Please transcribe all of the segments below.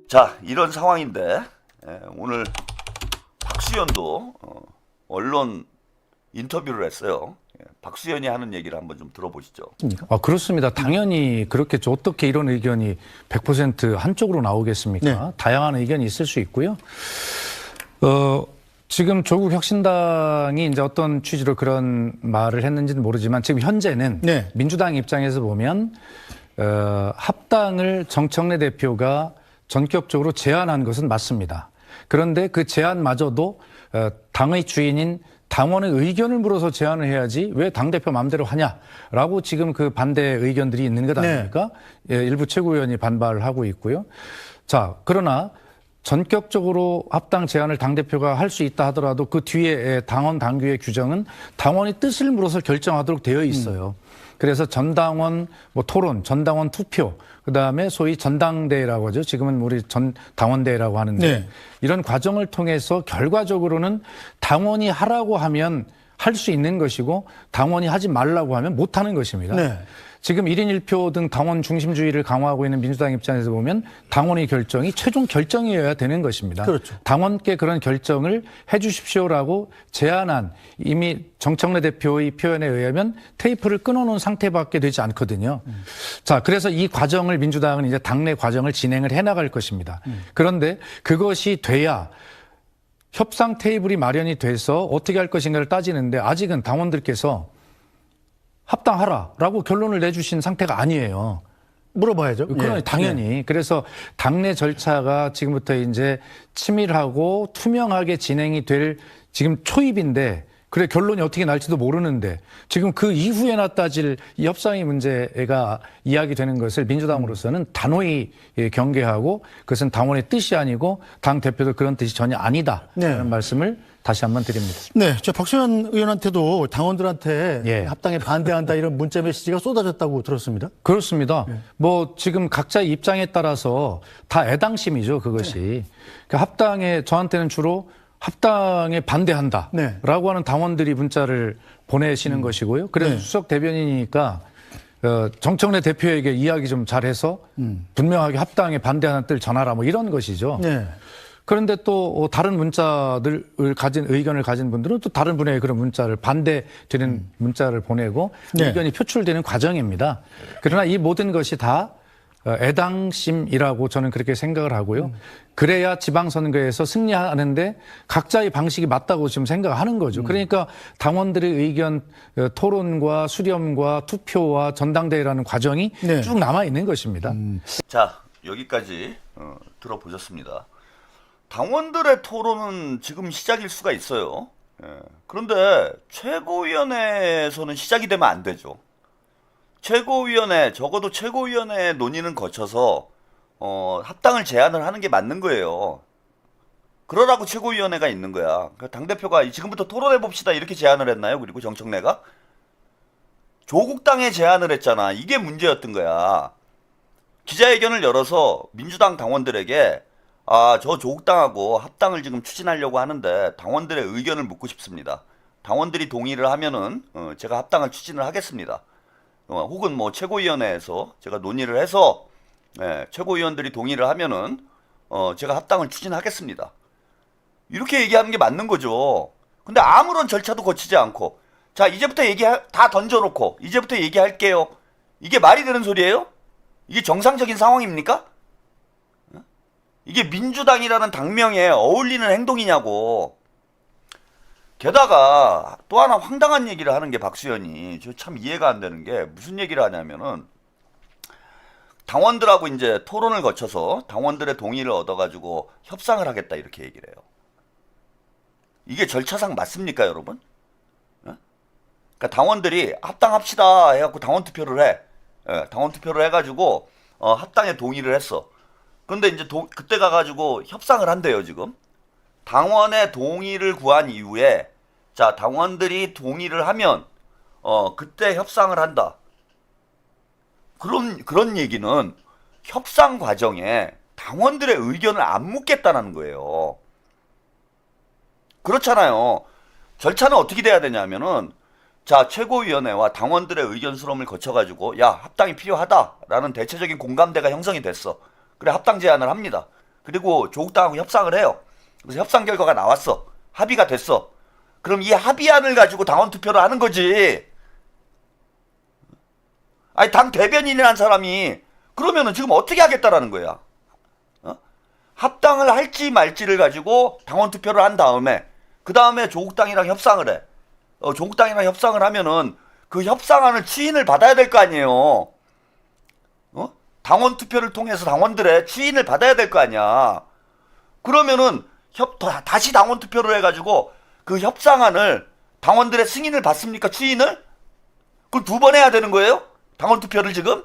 자, 이런 상황인데 오늘 박수현도 언론 인터뷰를 했어요. 박수현이 하는 얘기를 한번 좀 들어보시죠. 그렇습니다. 당연히 그렇겠죠. 어떻게 이런 의견이 100% 한쪽으로 나오겠습니까? 네. 다양한 의견이 있을 수 있고요. 지금 조국 혁신당이 이제 어떤 취지로 그런 말을 했는지는 모르지만 지금 현재는 네. 민주당 입장에서 보면 합당을 정청래 대표가 전격적으로 제안한 것은 맞습니다. 그런데 그 제안마저도 당의 주인인 당원의 의견을 물어서 제안을 해야지 왜 당대표 마음대로 하냐라고 지금 그 반대 의견들이 있는 것 아닙니까? 네. 일부 최고위원이 반발을 하고 있고요. 자, 그러나 전격적으로 합당 제안을 당대표가 할 수 있다 하더라도 그 뒤에 당원 당규의 규정은 당원이 뜻을 물어서 결정하도록 되어 있어요. 그래서 전당원 토론, 전당원 투표, 그다음에 소위 전당대회라고 하죠. 지금은 우리 당원대회라고 하는데 네. 이런 과정을 통해서 결과적으로는 당원이 하라고 하면 할 수 있는 것이고 당원이 하지 말라고 하면 못 하는 것입니다. 네. 지금 1인 1표 등 당원 중심주의를 강화하고 있는 민주당 입장에서 보면 당원의 결정이 최종 결정이어야 되는 것입니다. 그렇죠. 당원께 그런 결정을 해 주십시오라고 제안한 이미 정청래 대표의 표현에 의하면 테이프를 끊어놓은 상태밖에 되지 않거든요. 자, 그래서 이 과정을 민주당은 이제 당내 과정을 진행을 해나갈 것입니다. 그런데 그것이 돼야 협상 테이블이 마련이 돼서 어떻게 할 것인가를 따지는데 아직은 당원들께서 합당하라라고 결론을 내주신 상태가 아니에요. 물어봐야죠. 그러니 예. 당연히. 예. 그래서 당내 절차가 지금부터 이제 치밀하고 투명하게 진행이 될 지금 초입인데 그래 결론이 어떻게 날지도 모르는데 지금 그 이후에나 따질 이 협상의 문제가 이야기되는 것을 민주당으로서는 단호히 경계하고 그것은 당원의 뜻이 아니고 당 대표도 그런 뜻이 전혀 아니다라는 네. 말씀을 다시 한번 드립니다. 네, 저 박수현 의원한테도 당원들한테 예. 합당에 반대한다 이런 문자 메시지가 쏟아졌다고 들었습니다. 그렇습니다. 뭐 지금 각자의 입장에 따라서 다 애당심이죠, 그것이. 그러니까 합당에 저한테는 주로 합당에 반대한다라고 네. 하는 당원들이 문자를 보내시는 것이고요. 그래서 네. 수석 대변인이니까 정청래 대표에게 이야기 좀 잘해서 분명하게 합당에 반대하는 뜻을 전하라 뭐 이런 것이죠. 네. 그런데 또 다른 문자들을 가진 의견을 가진 분들은 또 다른 분의 그런 문자를 반대되는 문자를 보내고 네. 의견이 표출되는 과정입니다. 그러나 이 모든 것이 다 애당심이라고 저는 그렇게 생각을 하고요. 그래야 지방선거에서 승리하는데 각자의 방식이 맞다고 지금 생각하는 거죠. 그러니까 당원들의 의견 토론과 수렴과 투표와 전당대회라는 과정이 네. 쭉 남아 있는 것입니다. 자, 여기까지 들어보셨습니다. 당원들의 토론은 지금 시작일 수가 있어요. 그런데 최고위원회에서는 시작이 되면 안 되죠. 최고위원회, 적어도 최고위원회 논의는 거쳐서 합당을 제안을 하는 게 맞는 거예요. 그러라고 최고위원회가 있는 거야. 당대표가 지금부터 토론해 봅시다 이렇게 제안을 했나요? 그리고 정청래가 조국당에 제안을 했잖아. 이게 문제였던 거야. 기자회견을 열어서 민주당 당원들에게 저 조국당하고 합당을 지금 추진하려고 하는데 당원들의 의견을 묻고 싶습니다. 당원들이 동의를 하면은 제가 합당을 추진을 하겠습니다. 혹은 뭐 최고위원회에서 제가 논의를 해서 최고위원들이 동의를 하면은 제가 합당을 추진하겠습니다. 이렇게 얘기하는 게 맞는 거죠. 근데 아무런 절차도 거치지 않고 자 이제부터 다 던져놓고 이제부터 얘기할게요. 이게 말이 되는 소리예요? 이게 정상적인 상황입니까? 이게 민주당이라는 당명에 어울리는 행동이냐고. 게다가 또 하나 황당한 얘기를 하는 게 박수현이 저 참 이해가 안 되는 게 무슨 얘기를 하냐면은 당원들하고 이제 토론을 거쳐서 당원들의 동의를 얻어가지고 협상을 하겠다 이렇게 얘기를 해요. 이게 절차상 맞습니까 여러분? 그러니까 당원들이 합당합시다 해갖고 당원 투표를 해. 당원 투표를 해가지고 합당에 동의를 했어. 근데 이제 그때 가가지고 협상을 한대요 지금. 당원의 동의를 구한 이후에 자 당원들이 동의를 하면 그때 협상을 한다. 그런 얘기는 협상 과정에 당원들의 의견을 안 묻겠다는 거예요. 그렇잖아요. 절차는 어떻게 돼야 되냐면은 자 최고위원회와 당원들의 의견 수렴을 거쳐가지고 야 합당이 필요하다라는 대체적인 공감대가 형성이 됐어. 그래 합당 제안을 합니다. 그리고 조국당하고 협상을 해요. 그래서 협상 결과가 나왔어. 합의가 됐어. 그럼 이 합의안을 가지고 당원 투표를 하는 거지. 아니 당 대변인이라는 사람이 그러면은 지금 어떻게 하겠다라는 거야. 합당을 할지 말지를 가지고 당원 투표를 한 다음에 그 다음에 조국당이랑 협상을 해. 조국당이랑 협상을 하면은 그 협상안을 추인을 받아야 될 거 아니에요. 당원 투표를 통해서 당원들의 추인을 받아야 될 거 아니야. 그러면은 다시 당원 투표를 해가지고 그 협상안을 당원들의 승인을 받습니까? 추인을? 그걸 2번 해야 되는 거예요? 당원 투표를 지금?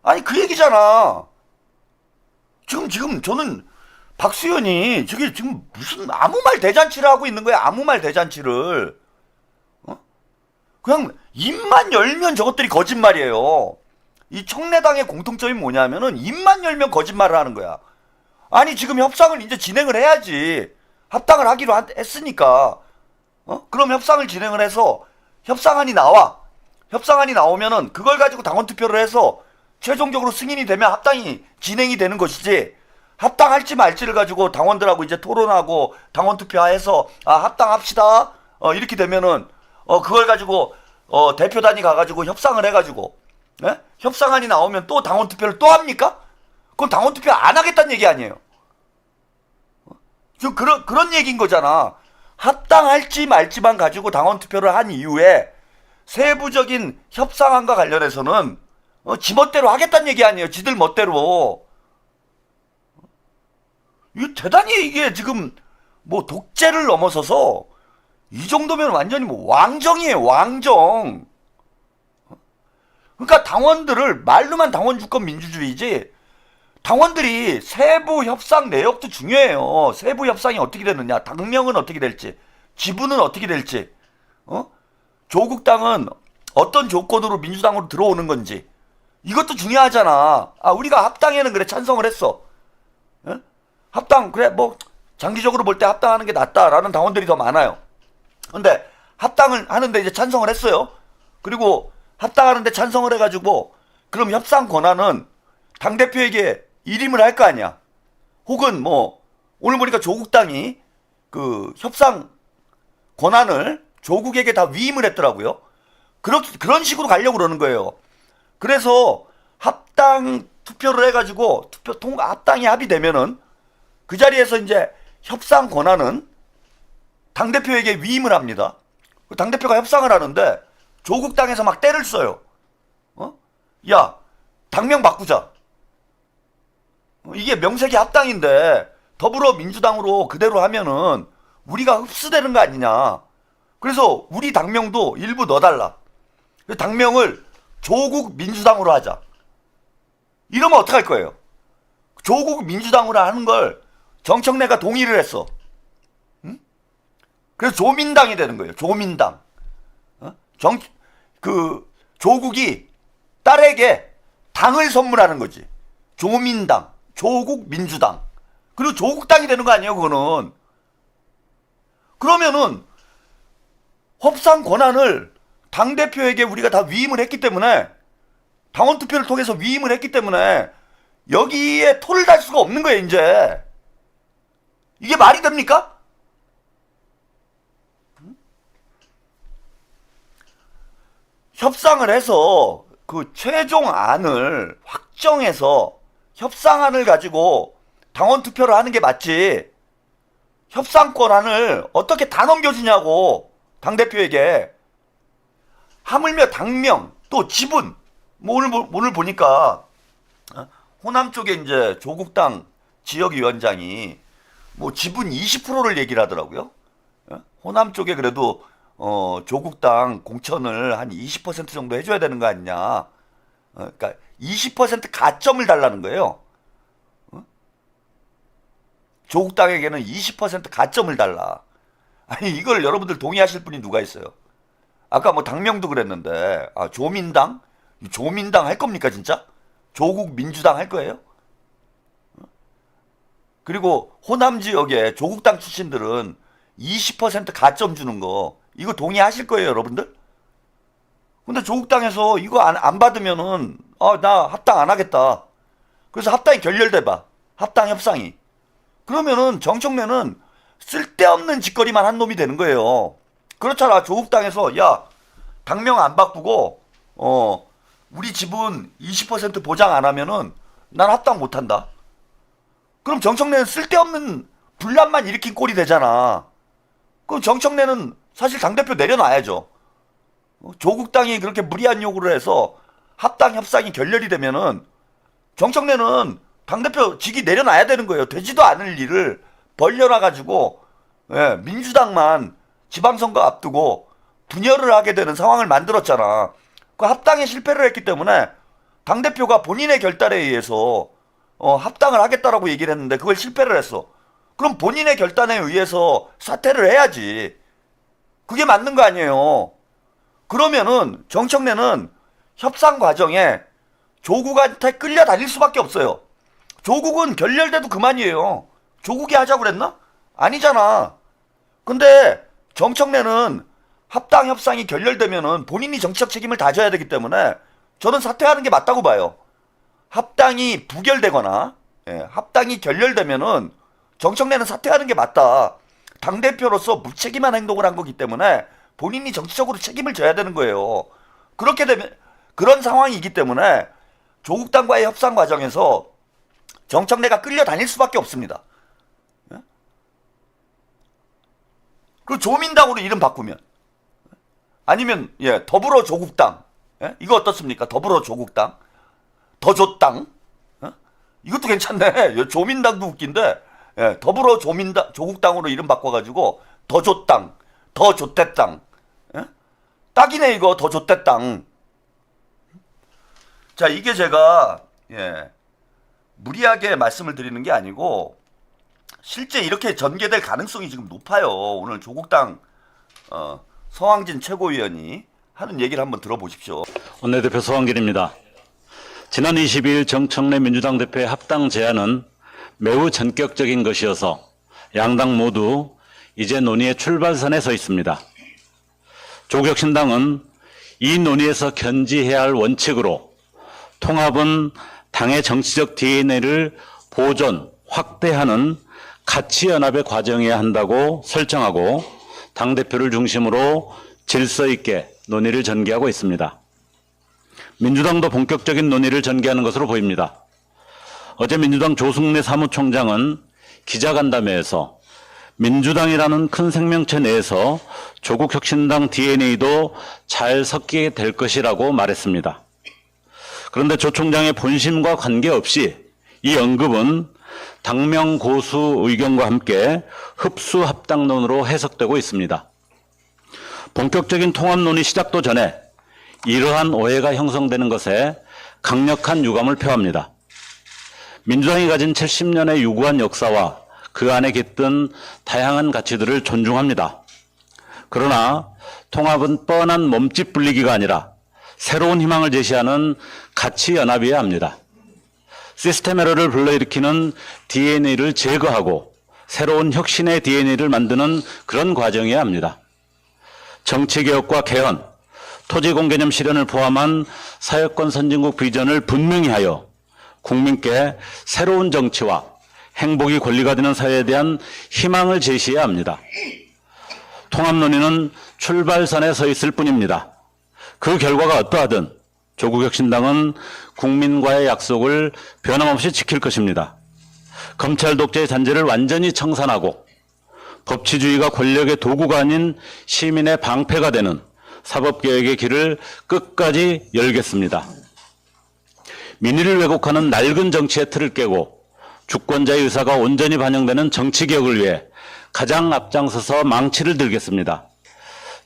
아니 그 얘기잖아. 지금 저는 박수현이 저게 지금 무슨 아무 말 대잔치를 하고 있는 거야. 아무 말 대잔치를. 그냥 입만 열면 저것들이 거짓말이에요. 이 청래당의 공통점이 뭐냐면은 입만 열면 거짓말을 하는 거야. 아니 지금 협상을 이제 진행을 해야지. 합당을 하기로 했으니까. 그럼 협상을 진행을 해서 협상안이 나와. 협상안이 나오면은 그걸 가지고 당원 투표를 해서 최종적으로 승인이 되면 합당이 진행이 되는 것이지. 합당할지 말지를 가지고 당원들하고 이제 토론하고 당원 투표해서 합당합시다. 이렇게 되면은 그걸 가지고 대표단이 가가지고 협상을 해가지고 협상안이 나오면 또 당원 투표를 또 합니까? 그럼 당원 투표 안 하겠다는 얘기 아니에요. 지금 그런 얘기인 거잖아. 합당할지 말지만 가지고 당원 투표를 한 이후에 세부적인 협상안과 관련해서는 지 멋대로 하겠다는 얘기 아니에요. 지들 멋대로. 이거 대단히 이게 지금 뭐 독재를 넘어서서 이 정도면 완전히 뭐 왕정이에요. 왕정. 그러니까 당원들을 말로만 당원 주권 민주주의지 당원들이 세부 협상 내역도 중요해요. 세부 협상이 어떻게 되느냐, 당명은 어떻게 될지, 지분은 어떻게 될지, 조국당은 어떤 조건으로 민주당으로 들어오는 건지 이것도 중요하잖아. 우리가 합당에는 그래 찬성을 했어. 합당 그래 뭐 장기적으로 볼 때 합당하는 게 낫다라는 당원들이 더 많아요. 근데 합당을 하는데 이제 찬성을 했어요. 그리고 합당하는데 찬성을 해가지고 그럼 협상 권한은 당대표에게 일임을 할 거 아니야. 혹은 뭐 오늘 보니까 조국당이 그 협상 권한을 조국에게 다 위임을 했더라고요. 그런 식으로 가려고 그러는 거예요. 그래서 합당 투표를 해가지고 합당이 합의되면은 그 자리에서 이제 협상 권한은 당대표에게 위임을 합니다. 당대표가 협상을 하는데 조국당에서 막 때를 써요. 야, 당명 바꾸자. 이게 명색이 합당인데 더불어민주당으로 그대로 하면은 우리가 흡수되는 거 아니냐. 그래서 우리 당명도 일부 넣어달라. 당명을 조국 민주당으로 하자. 이러면 어떡할 거예요? 조국 민주당으로 하는 걸 정청래가 동의를 했어. 응? 그래서 조민당이 되는 거예요. 조민당. 조국이 딸에게 당을 선물하는 거지. 조민당, 조국 민주당. 그리고 조국당이 되는 거 아니에요, 그거는. 그러면은 협상 권한을 당대표에게 우리가 다 위임을 했기 때문에 당원 투표를 통해서 위임을 했기 때문에 여기에 토를 달 수가 없는 거예요, 이제. 이게 말이 됩니까? 협상을 해서 그 최종안을 확정해서 협상안을 가지고 당원 투표를 하는 게 맞지. 협상권안을 어떻게 다 넘겨주냐고, 당대표에게. 하물며 당명, 또 지분. 뭐 오늘 보니까 호남 쪽에 이제 조국당 지역위원장이 뭐 지분 20%를 얘기를 하더라고요. 호남 쪽에 그래도 조국당 공천을 한 20% 정도 해줘야 되는 거 아니냐. 그러니까 20% 가점을 달라는 거예요. 조국당에게는 20% 가점을 달라. 아니 이걸 여러분들 동의하실 분이 누가 있어요? 아까 뭐 당명도 그랬는데 조민당? 조민당 할 겁니까 진짜? 조국 민주당 할 거예요? 그리고 호남 지역에 조국당 출신들은 20% 가점 주는 거 이거 동의하실 거예요 여러분들? 근데 조국당에서 이거 안 받으면은 나 합당 안 하겠다. 그래서 합당이 결렬돼 봐. 합당 협상이. 그러면은 정청래는 쓸데없는 짓거리만 한 놈이 되는 거예요. 그렇잖아. 조국당에서 야 당명 안 바꾸고 우리 지분 20% 보장 안 하면은 난 합당 못 한다. 그럼 정청래는 쓸데없는 분란만 일으킨 꼴이 되잖아. 그럼 정청래는 사실 당대표 내려놔야죠. 조국당이 그렇게 무리한 요구를 해서 합당 협상이 결렬이 되면은 정청래는 당대표 직위 내려놔야 되는 거예요. 되지도 않을 일을 벌려놔가지고 민주당만 지방선거 앞두고 분열을 하게 되는 상황을 만들었잖아. 그 합당에 실패를 했기 때문에 당대표가 본인의 결단에 의해서 합당을 하겠다라고 얘기를 했는데 그걸 실패를 했어. 그럼 본인의 결단에 의해서 사퇴를 해야지. 그게 맞는 거 아니에요. 그러면은 정청래는 협상 과정에 조국한테 끌려다닐 수밖에 없어요. 조국은 결렬돼도 그만이에요. 조국이 하자고 그랬나? 아니잖아. 근데 정청래는 합당 협상이 결렬되면은 본인이 정치적 책임을 다져야 되기 때문에 저는 사퇴하는 게 맞다고 봐요. 합당이 부결되거나 합당이 결렬되면은 정청래는 사퇴하는 게 맞다. 당대표로서 무책임한 행동을 한 거기 때문에 본인이 정치적으로 책임을 져야 되는 거예요. 그렇게 되면 그런 상황이기 때문에 조국당과의 협상 과정에서 정청래가 끌려다닐 수밖에 없습니다. 그리고 조민당으로 이름 바꾸면 아니면 더불어 조국당 이거 어떻습니까? 더불어 조국당 더조당 이것도 괜찮네. 조민당도 웃긴데 더불어 조국당으로 이름 바꿔가지고 더조당 더조대당 딱이네 이거 더조대당. 자 이게 제가 무리하게 말씀을 드리는 게 아니고 실제 이렇게 전개될 가능성이 지금 높아요. 오늘 조국당 서왕진 최고위원이 하는 얘기를 한번 들어보십시오. 원내대표 서왕길입니다. 지난 22일 정청래 민주당 대표의 합당 제안은 매우 전격적인 것이어서 양당 모두 이제 논의의 출발선에 서 있습니다. 조국혁신당은 이 논의에서 견지해야 할 원칙으로 통합은 당의 정치적 DNA를 보존, 확대하는 가치연합의 과정이어야 한다고 설정하고 당대표를 중심으로 질서 있게 논의를 전개하고 있습니다. 민주당도 본격적인 논의를 전개하는 것으로 보입니다. 어제 민주당 조승래 사무총장은 기자간담회에서 민주당이라는 큰 생명체 내에서 조국혁신당 DNA도 잘 섞이게 될 것이라고 말했습니다. 그런데 조 총장의 본심과 관계없이 이 언급은 당명 고수 의견과 함께 흡수 합당론으로 해석되고 있습니다. 본격적인 통합 논의 시작도 전에 이러한 오해가 형성되는 것에 강력한 유감을 표합니다. 민주당이 가진 70년의 유구한 역사와 그 안에 깃든 다양한 가치들을 존중합니다. 그러나 통합은 뻔한 몸집 불리기가 아니라 새로운 희망을 제시하는 가치 연합이어야 합니다. 시스템 에러를 불러일으키는 DNA를 제거하고 새로운 혁신의 DNA를 만드는 그런 과정이어야 합니다. 정치개혁과 개헌, 토지공개념 실현을 포함한 사회권 선진국 비전을 분명히 하여 국민께 새로운 정치와 행복이 권리가 되는 사회에 대한 희망을 제시해야 합니다. 통합 논의는 출발선에 서 있을 뿐입니다. 그 결과가 어떠하든 조국혁신당은 국민과의 약속을 변함없이 지킬 것입니다. 검찰 독재의 잔재를 완전히 청산하고 법치주의가 권력의 도구가 아닌 시민의 방패가 되는 사법개혁의 길을 끝까지 열겠습니다. 민의를 왜곡하는 낡은 정치의 틀을 깨고 주권자의 의사가 온전히 반영되는 정치개혁을 위해 가장 앞장서서 망치를 들겠습니다.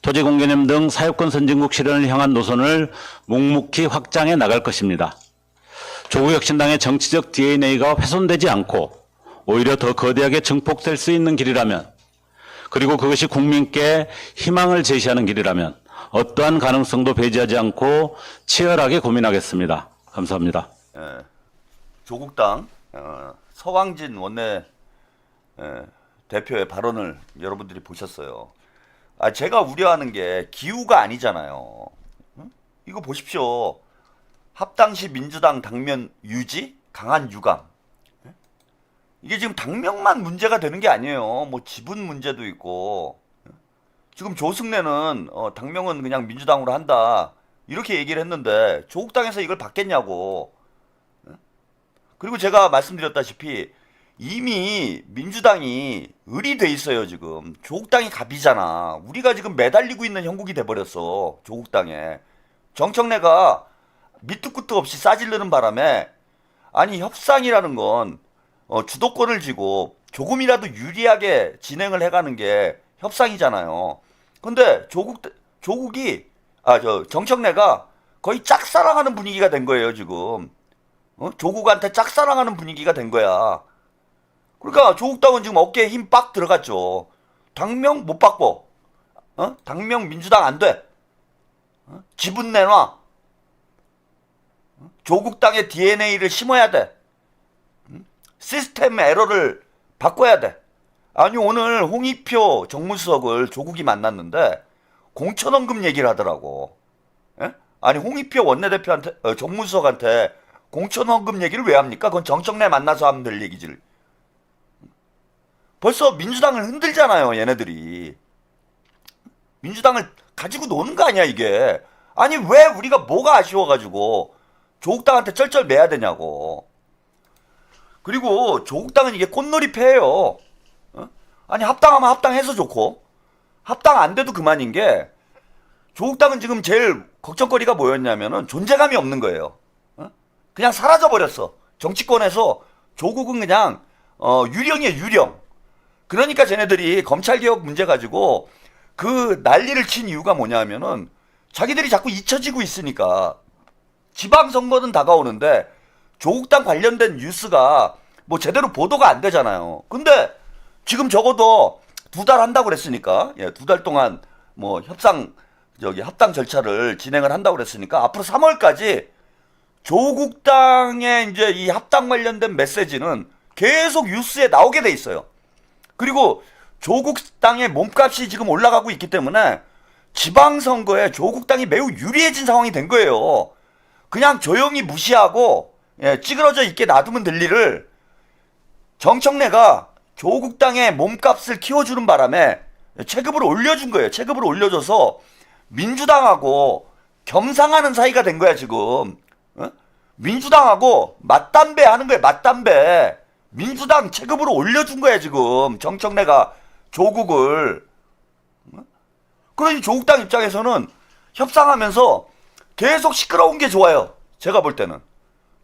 토지공개념 등 사회권 선진국 실현을 향한 노선을 묵묵히 확장해 나갈 것입니다. 조국혁신당의 정치적 DNA가 훼손되지 않고 오히려 더 거대하게 증폭될 수 있는 길이라면, 그리고 그것이 국민께 희망을 제시하는 길이라면 어떠한 가능성도 배제하지 않고 치열하게 고민하겠습니다. 감사합니다. 조국당 서왕진 원내 대표의 발언을 여러분들이 보셨어요. 제가 우려하는 게 기우가 아니잖아요. 이거 보십시오. 합당 시 민주당 당면 유지, 강한 유감. 이게 지금 당명만 문제가 되는 게 아니에요. 뭐 지분 문제도 있고. 지금 조승래는 당명은 그냥 민주당으로 한다. 이렇게 얘기를 했는데 조국당에서 이걸 받겠냐고. 그리고 제가 말씀드렸다시피 이미 민주당이 을이 돼 있어요, 지금. 조국당이 갑이잖아. 우리가 지금 매달리고 있는 형국이 돼버렸어, 조국당에. 정청래가 밑도 끝도 없이 싸질르는 바람에, 아니, 협상이라는 건 주도권을 쥐고 조금이라도 유리하게 진행을 해가는 게 협상이잖아요. 근데 정청래가 거의 짝사랑하는 분위기가 된 거예요, 지금. 조국한테 짝사랑하는 분위기가 된 거야. 그러니까 조국당은 지금 어깨에 힘 빡 들어갔죠. 당명 못 바꿔. 당명 민주당 안 돼. 지분 내놔. 조국당의 DNA를 심어야 돼. 시스템 에러를 바꿔야 돼. 아니, 오늘 홍익표 정무수석을 조국이 만났는데 공천원금 얘기를 하더라고. 예? 아니, 홍익표 원내대표한테, 정무수석한테 공천원금 얘기를 왜 합니까? 그건 정청래 만나서 하면 될 얘기지. 벌써 민주당을 흔들잖아요, 얘네들이. 민주당을 가지고 노는 거 아니야, 이게. 아니, 왜 우리가 뭐가 아쉬워가지고 조국당한테 쩔쩔 매야 되냐고. 그리고 조국당은 이게 꽃놀이패예요. 아니, 합당하면 합당해서 좋고, 합당 안 돼도 그만인 게, 조국당은 지금 제일 걱정거리가 뭐였냐면은 존재감이 없는 거예요. 그냥 사라져버렸어. 정치권에서 조국은 그냥 유령이에요, 유령. 그러니까 쟤네들이 검찰개혁 문제 가지고 그 난리를 친 이유가 뭐냐면은 자기들이 자꾸 잊혀지고 있으니까. 지방선거는 다가오는데 조국당 관련된 뉴스가 뭐 제대로 보도가 안 되잖아요. 근데 지금 적어도 2달 한다고 그랬으니까, 예, 2달 동안 뭐 합당 절차를 진행을 한다고 그랬으니까 앞으로 3월까지 조국당의 이제 이 합당 관련된 메시지는 계속 뉴스에 나오게 돼 있어요. 그리고 조국당의 몸값이 지금 올라가고 있기 때문에 지방선거에 조국당이 매우 유리해진 상황이 된 거예요. 그냥 조용히 무시하고, 예, 찌그러져 있게 놔두면 될 일을 정청래가 조국당의 몸값을 키워주는 바람에 체급을 올려준 거예요. 체급을 올려줘서 민주당하고 겸상하는 사이가 된 거야, 지금. 민주당하고 맞담배 하는 거야, 맞담배. 민주당 체급으로 올려준 거야, 지금. 정청래가 조국을. 그러니 조국당 입장에서는 협상하면서 계속 시끄러운 게 좋아요. 제가 볼 때는.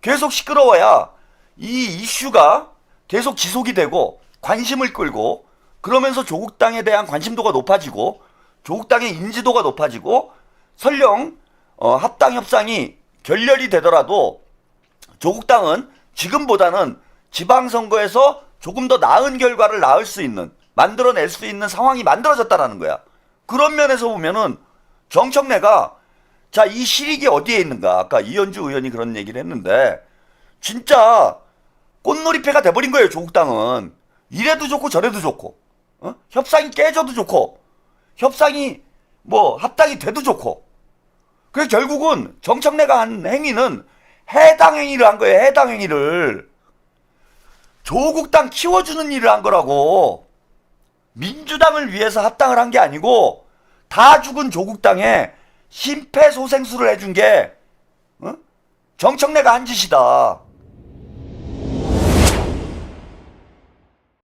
계속 시끄러워야 이 이슈가 계속 지속이 되고 관심을 끌고, 그러면서 조국당에 대한 관심도가 높아지고 조국당의 인지도가 높아지고, 설령 합당 협상이 결렬이 되더라도 조국당은 지금보다는 지방선거에서 조금 더 나은 결과를 만들어낼 수 있는 상황이 만들어졌다라는 거야. 그런 면에서 보면은 정청래가, 자, 이 실익이 어디에 있는가? 아까 이현주 의원이 그런 얘기를 했는데, 진짜 꽃놀이패가 돼버린 거예요, 조국당은. 이래도 좋고 저래도 좋고, 협상이 깨져도 좋고, 협상이 뭐 합당이 돼도 좋고. 그래서 결국은 정청래가 한 행위는 해당 행위를 한 거예요, 해당 행위를. 조국당 키워주는 일을 한 거라고. 민주당을 위해서 합당을 한 게 아니고 다 죽은 조국당에 심폐소생술을 해준 게 정청래가 한 짓이다.